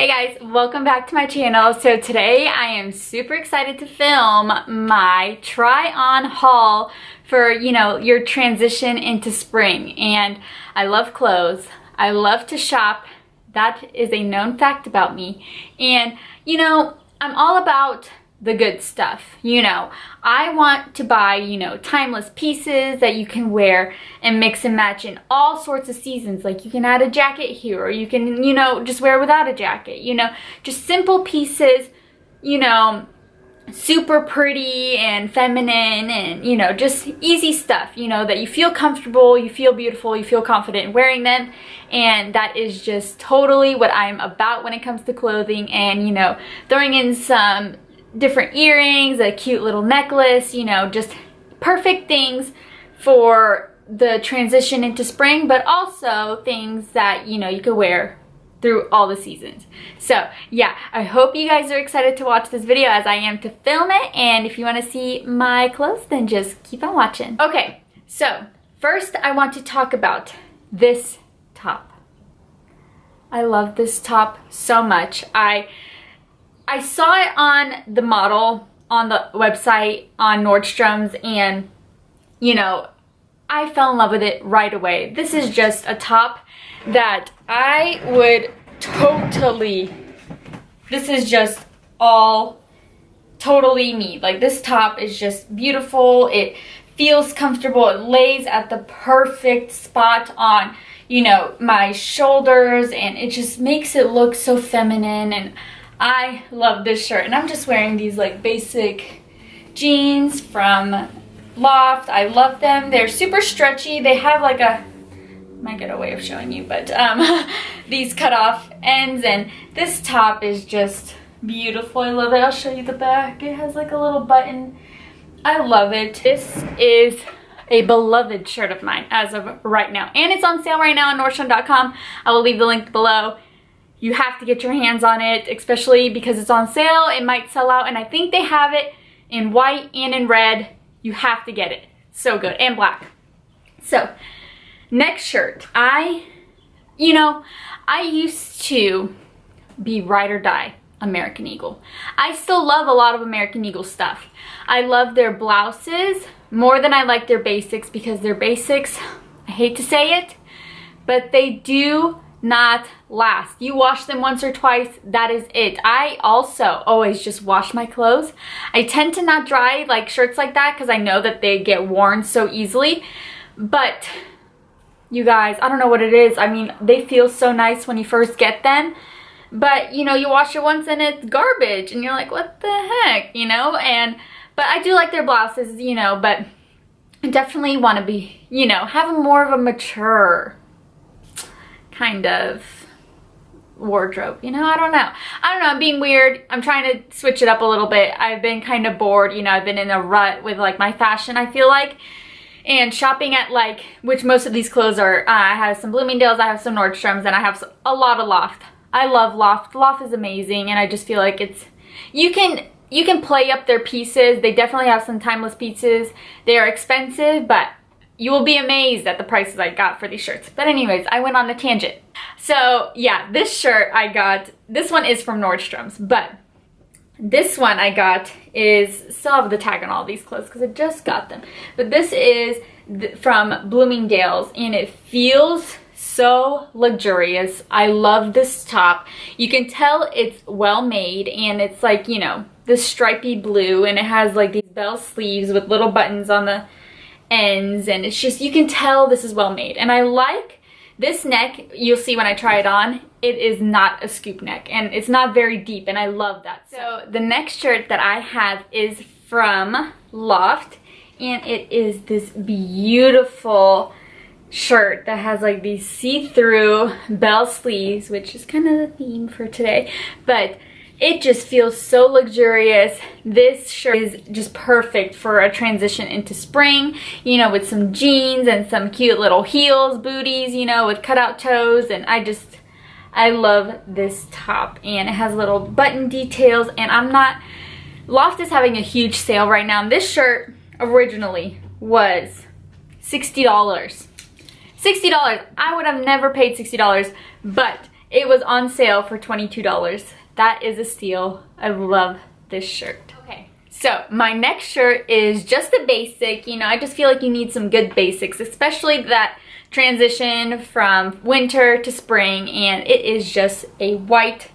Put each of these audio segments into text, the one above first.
Hey guys, welcome back to my channel. So today I am super excited to film my try on haul for, your transition into spring. And I love clothes. I love to shop. That is a known fact about me. And, I'm all about the good stuff. I want to buy, timeless pieces that you can wear and mix and match in all sorts of seasons. Like you can add a jacket here, or you can, just wear without a jacket, just simple pieces, super pretty and feminine and, just easy stuff, that you feel comfortable, you feel beautiful, you feel confident in wearing them. And that is just totally what I'm about when it comes to clothing and, throwing in some different earrings, a cute little necklace, just perfect things for the transition into spring, but also things that, you could wear through all the seasons. So yeah, I hope you guys are excited to watch this video as I am to film it. And if you want to see my clothes, then just keep on watching. Okay, so first I want to talk about this top. I love this top so much. I saw it on the model on the website on Nordstrom's and, I fell in love with it right away. This is just a top that I would totally, this is just all totally me. Like this top is just beautiful. It feels comfortable. It lays at the perfect spot on, my shoulders, and it just makes it look so feminine. And I love this shirt, and I'm just wearing these like basic jeans from Loft. I love them. They're super stretchy. They have like a, might get a way of showing you, but these cut off ends, and this top is just beautiful. I love it. I'll show you the back. It has like a little button. I love it. This is a beloved shirt of mine as of right now, and it's on sale right now on Nordstrom.com. I will leave the link below. You have to get your hands on it, especially because it's on sale. It might sell out, and I think they have it in white and in red. You have to get it. So good. And black. So, next shirt. I used to be ride or die American Eagle. I still love a lot of American Eagle stuff. I love their blouses more than I like their basics, because their basics, I hate to say it, but they do not last. You wash them once or twice, that is it. I also always just wash my clothes. I tend to not dry like shirts like that because I know that they get worn so easily. But you guys, I don't know what it is. I mean, they feel so nice when you first get them, but you wash it once and it's garbage and you're like, what the heck, but I do like their blouses, but I definitely want to be, have more of a mature kind of wardrobe, I don't know, I'm being weird. I'm trying to switch it up a little bit. I've been kind of bored, I've been in a rut with like my fashion, I feel like, and shopping at like, which most of these clothes are, I have some Bloomingdale's, I have some Nordstrom's, and I have a lot of Loft. I love Loft. Loft is amazing, and I just feel like it's, you can play up their pieces. They definitely have some timeless pieces. They are expensive, but you will be amazed at the prices I got for these shirts. But anyways, I went on a tangent. So yeah, this shirt I got, this one is from Nordstrom's, but this one I got is, still have the tag on all these clothes because I just got them. But this is from Bloomingdale's, and it feels so luxurious. I love this top. You can tell it's well made, and it's like, this stripy blue, and it has like these bell sleeves with little buttons on the ends, and it's just, you can tell this is well made. And I like this neck. You'll see when I try it on, it is not a scoop neck, and it's not very deep, and I love that. So the next shirt that I have is from Loft, and it is this beautiful shirt that has like these see-through bell sleeves, which is kind of the theme for today, but it just feels so luxurious. This shirt is just perfect for a transition into spring, with some jeans and some cute little heels, booties, with cutout toes. And I love this top, and it has little button details, and Loft is having a huge sale right now. And this shirt originally was $60. $60. I would have never paid $60, but It was on sale for $22. That is a steal. I love this shirt. Okay, so my next shirt is just a basic. You know, I just feel like you need some good basics, especially that transition from winter to spring, and it is just a white,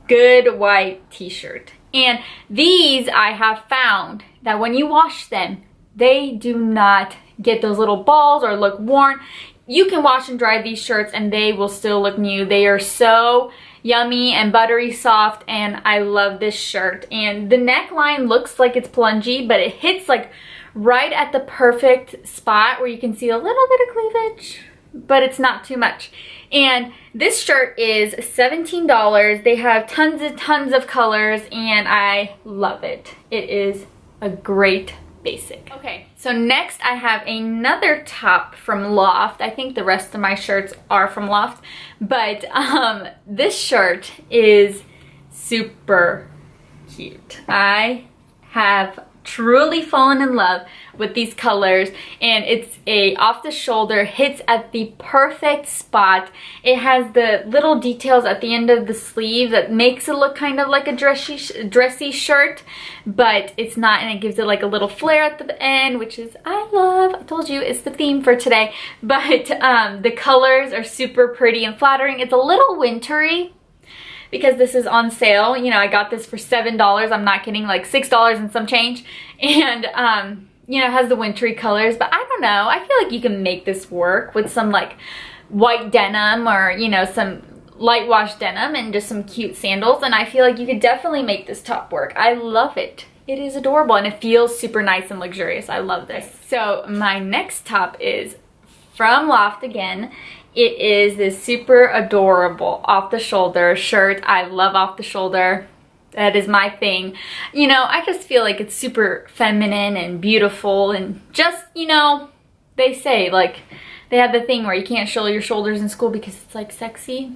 good white t-shirt. And these I have found that when you wash them, they do not get those little balls or look worn. You can wash and dry these shirts and they will still look new. They are so yummy and buttery soft, and I love this shirt. And the neckline looks like it's plungy, but it hits like right at the perfect spot where you can see a little bit of cleavage, but it's not too much. And this shirt is $17. They have tons of colors, and I love it. It is a great basic. Okay, so next I have another top from Loft. I think the rest of my shirts are from Loft, but this shirt is super cute. I have truly fallen in love with these colors, and it's a off the shoulder, hits at the perfect spot. It has the little details at the end of the sleeve that makes it look kind of like a dressy shirt, but it's not, and it gives it like a little flare at the end, which is I love. I told you it's the theme for today. But the colors are super pretty and flattering. It's a little wintry because this is on sale. You know, I got this for $7. I'm not kidding, like $6 and some change. And you know, it has the wintry colors, but I don't know. I feel like you can make this work with some like white denim, or, you know, some light wash denim and just some cute sandals. And I feel like you could definitely make this top work. I love it. It is adorable, and it feels super nice and luxurious. I love this. So my next top is from Loft again. It is this super adorable off the shoulder shirt. I love off the shoulder. That is my thing. You know, I just feel like it's super feminine and beautiful, and just, you know, they say like, they have the thing where you can't show your shoulders in school because it's like sexy.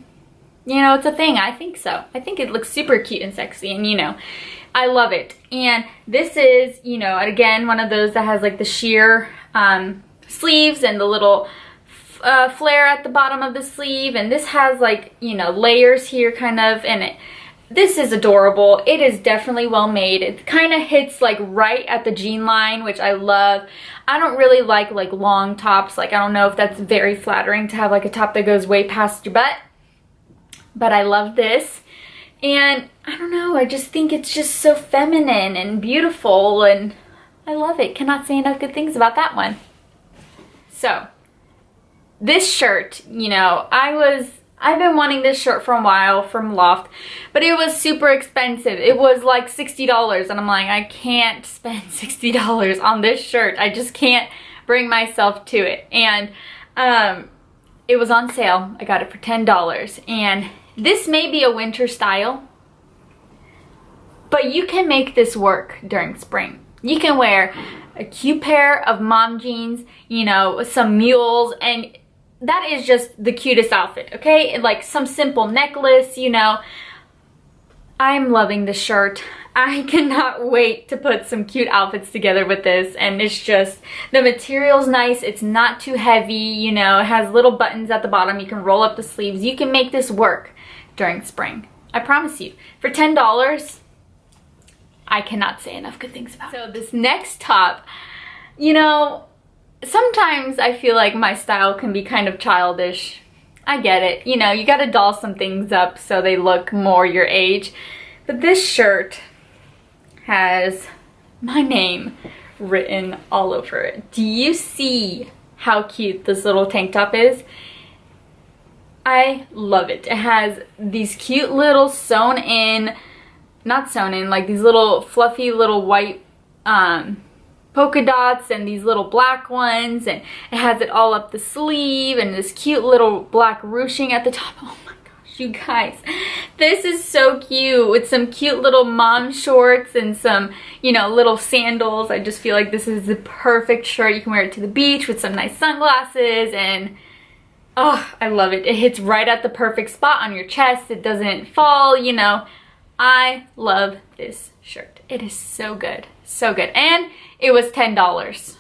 You know, it's a thing. I think so. I think it looks super cute and sexy, and you know, I love it. And this is, you know, again, one of those that has like the sheer sleeves and the little flare at the bottom of the sleeve, and this has like, you know, layers here kind of, and this is adorable. It is definitely well made. It kind of hits like right at the jean line, which I love. I don't really like long tops. Like, I don't know if that's very flattering to have like a top that goes way past your butt, but I love this. And I don't know, I just think it's just so feminine and beautiful, and I love it. Cannot say enough good things about that one. So this shirt, you know, I've been wanting this shirt for a while from Loft, but it was super expensive. It was like $60, and I'm like, I can't spend $60 on this shirt. I just can't bring myself to it. And it was on sale. I got it for $10, and this may be a winter style, but you can make this work during spring. You can wear a cute pair of mom jeans, you know, some mules, and that is just the cutest outfit, okay? And like some simple necklace, you know. I'm loving this shirt. I cannot wait to put some cute outfits together with this, and it's just, the material's nice. It's not too heavy, you know. It has little buttons at the bottom. You can roll up the sleeves. You can make this work during spring. I promise you. For $10, I cannot say enough good things about it. So this next top, you know, sometimes I feel like my style can be kind of childish. I get it. You know, you gotta doll some things up so they look more your age. But this shirt has my name written all over it. Do you see how cute this little tank top is? I love it. It has these cute little sewn in, not sewn in, like these little fluffy little white polka dots and these little black ones, and it has it all up the sleeve and this cute little black ruching at the top. Oh my gosh, you guys, this is so cute, with some cute little mom shorts and some, you know, little sandals. I just feel like this is the perfect shirt. You can wear it to the beach with some nice sunglasses, and oh, I love it. It hits right at the perfect spot on your chest. It doesn't fall, you know. I love this shirt. It is so good. So good. And it was $10.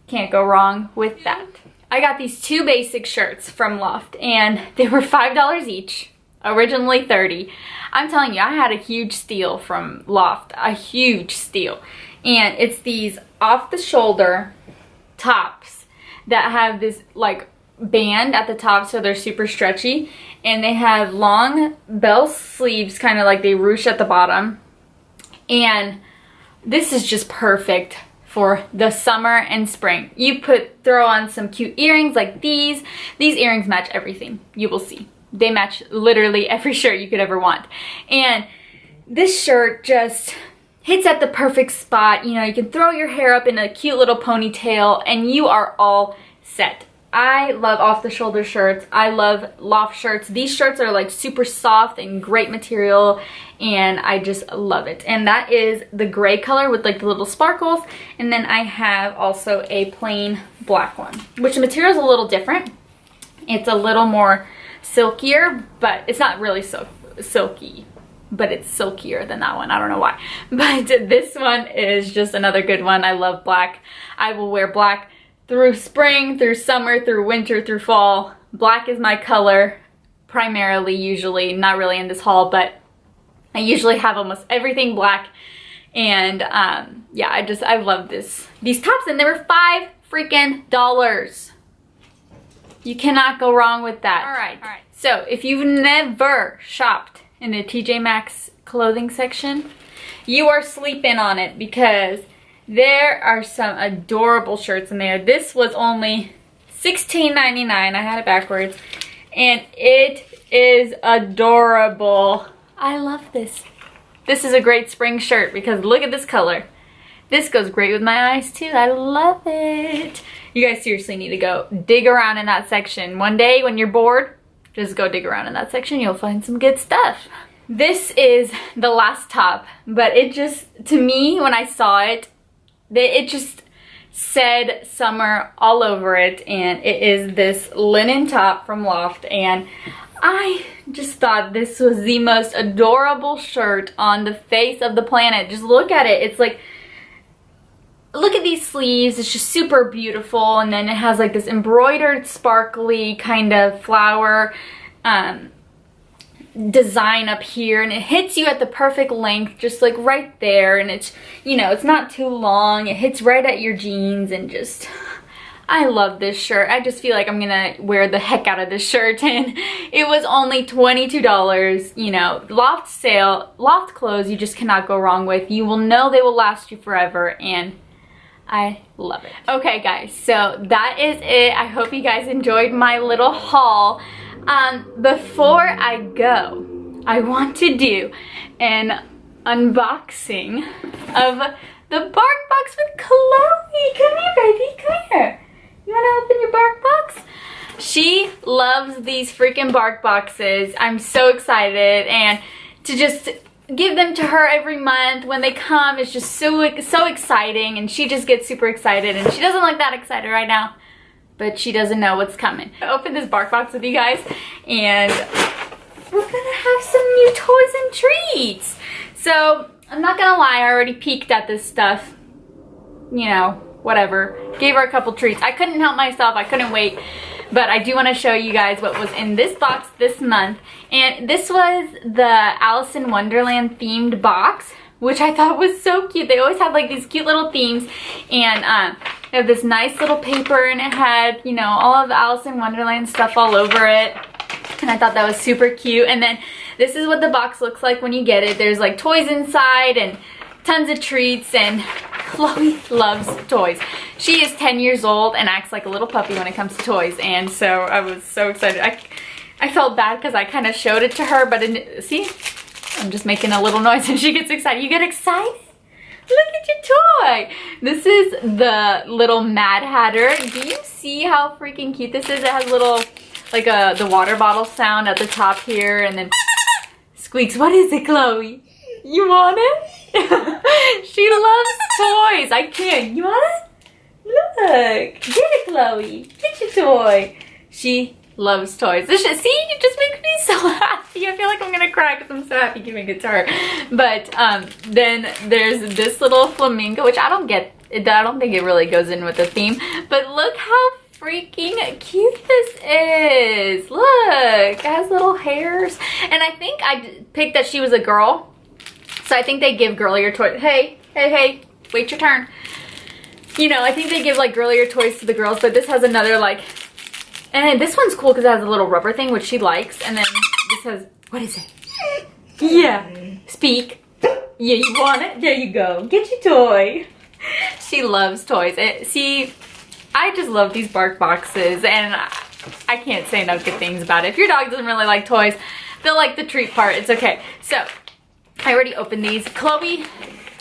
Can't go wrong with that. I got these two basic shirts from Loft, and they were $5 each. originally $30. I'm telling you, I had a huge steal from Loft, a huge steal. And it's these off the shoulder tops that have this like band at the top, so they're super stretchy, and they have long bell sleeves, kind of like they ruche at the bottom. And this is just perfect for the summer and spring. You throw on some cute earrings like these. These earrings match everything. You will see. They match literally every shirt you could ever want. And this shirt just hits at the perfect spot. You know, you can throw your hair up in a cute little ponytail and you are all set. I love off-the-shoulder shirts. I love Loft shirts. These shirts are like super soft and great material, and I just love it. And that is the gray color with like the little sparkles. And then I have also a plain black one, which the material is a little different. It's a little more silkier, but it's not really silky, but it's silkier than that one. I don't know why. But this one is just another good one. I love black. I will wear black through spring, through summer, through winter, through fall. Black is my color primarily, usually. Not really in this haul, but I usually have almost everything black. And yeah, I love these tops, and they were $5 freaking. You cannot go wrong with that. All right. So if you've never shopped in the TJ Maxx clothing section, you are sleeping on it, because there are some adorable shirts in there. This was only $16.99. I had it backwards. And it is adorable. I love this. This is a great spring shirt because look at this color. This goes great with my eyes too. I love it. You guys seriously need to go dig around in that section. One day when you're bored, just go dig around in that section. You'll find some good stuff. This is the last top, but it just, to me, when I saw it, it just said summer all over it, and it is this linen top from Loft, and I just thought this was the most adorable shirt on the face of the planet. Just look at it. It's like, look at these sleeves. It's just super beautiful, and then it has like this embroidered sparkly kind of flower design up here, and it hits you at the perfect length, just like right there, and it's, you know, it's not too long. It hits right at your jeans, and just, I love this shirt. I just feel like I'm gonna wear the heck out of this shirt, and it was only $22. You know, Loft sale, Loft clothes you just cannot go wrong with. You will know they will last you forever, and I love it. Okay guys, so that is it. I hope you guys enjoyed my little haul. Before I go, I want to do an unboxing of the Bark Box with Chloe. Come here, baby, come here. You wanna open your Bark Box? She loves these freaking Bark Boxes. I'm so excited, and to just give them to her every month when they come is just so exciting, and she just gets super excited, and she doesn't look that excited right now, but she doesn't know what's coming. I opened this Bark Box with you guys, and we're gonna have some new toys and treats. So I'm not gonna lie, I already peeked at this stuff, you know, whatever. Gave her a couple treats. I couldn't help myself, I couldn't wait. But I do want to show you guys what was in this box this month. And this was the Alice in Wonderland themed box, which I thought was so cute. They always have like these cute little themes. And they have this nice little paper, and it had, you know, all of the Alice in Wonderland stuff all over it. And I thought that was super cute. And then this is what the box looks like when you get it. There's like toys inside and tons of treats, and Chloe loves toys. She is 10 years old and acts like a little puppy when it comes to toys, and so I was so excited. I felt bad because I kind of showed it to her, but see, I'm just making a little noise and she gets excited. You get excited? Look at your toy. This is the little Mad Hatter. Do you see how freaking cute this is? It has little, like the water bottle sound at the top here, and then squeaks. What is it, Chloe? You want it? She loves toys. I can't. You want it? Look. Get it, Chloe. Get your toy. She loves toys. See, you just make me so happy. I feel like I'm gonna cry because I'm so happy giving it to her. But then there's this little flamingo, which I don't think it really goes in with the theme. But look how freaking cute this is. Look, it has little hairs. And I think I picked that she was a girl. So I think they give girlier toys. Hey, hey, hey, wait your turn. You know, I think they give like girlier toys to the girls, but this has another like, and this one's cool because it has a little rubber thing, which she likes. And then this has, what is it? Yeah, speak. Yeah, you want it? There you go. Get your toy. She loves toys. See, I just love these bark boxes, and I can't say no good things about it. If your dog doesn't really like toys, they'll like the treat part. It's okay. So, I already opened these. Chloe,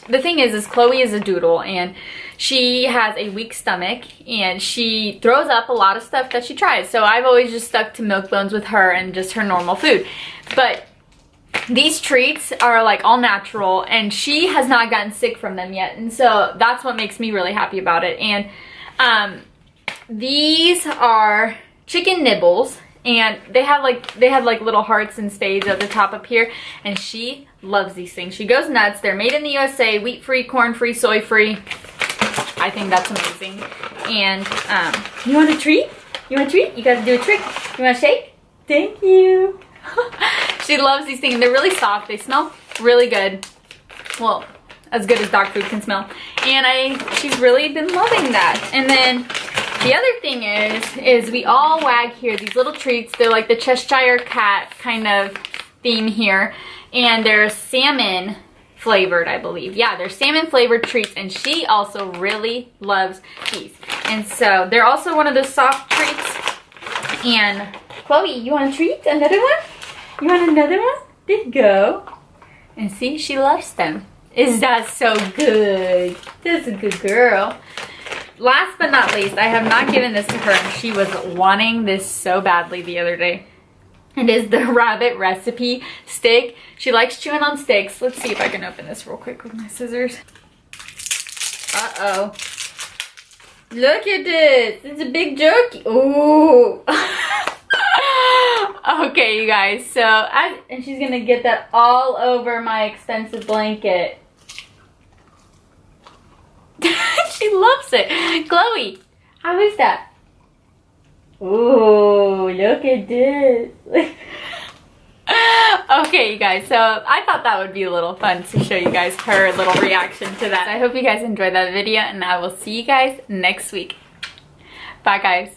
the thing is Chloe is a doodle, and she has a weak stomach, and she throws up a lot of stuff that she tries. So I've always just stuck to milk bones with her and just her normal food. But these treats are like all natural, and she has not gotten sick from them yet. And so that's what makes me really happy about it. And these are chicken nibbles, and they have like little hearts and spades at the top up here, and she loves these things. She goes nuts. They're made in the USA, wheat-free, corn-free, soy-free. I think that's amazing. And you want a treat? You want a treat? You gotta do a trick. You want a shake? Thank you. She loves these things. They're really soft. They smell really good. Well, as good as dog food can smell. And she's really been loving that. And then the other thing is we all wag here these little treats. They're like the Cheshire Cat kind of theme here. And they're salmon flavored, I believe. Yeah, they're salmon flavored treats, and she also really loves these. And so they're also one of those soft treats. And Chloe, you want a treat? Another one? You want another one? There you go. And see, she loves them. Is that so good? That's a good girl. Last but not least, I have not given this to her, and she was wanting this so badly the other day. It is the rabbit recipe stick. She likes chewing on sticks. Let's see if I can open this real quick with my scissors. Uh-oh. Look at this. It's a big jerky. Ooh. Okay, you guys. So, and she's going to get that all over my extensive blanket. She loves it. Chloe, how is that? Ooh, look at this. Okay, you guys, so I thought that would be a little fun to show you guys her little reaction to that. I hope you guys enjoyed that video, and I will see you guys next week. Bye, guys.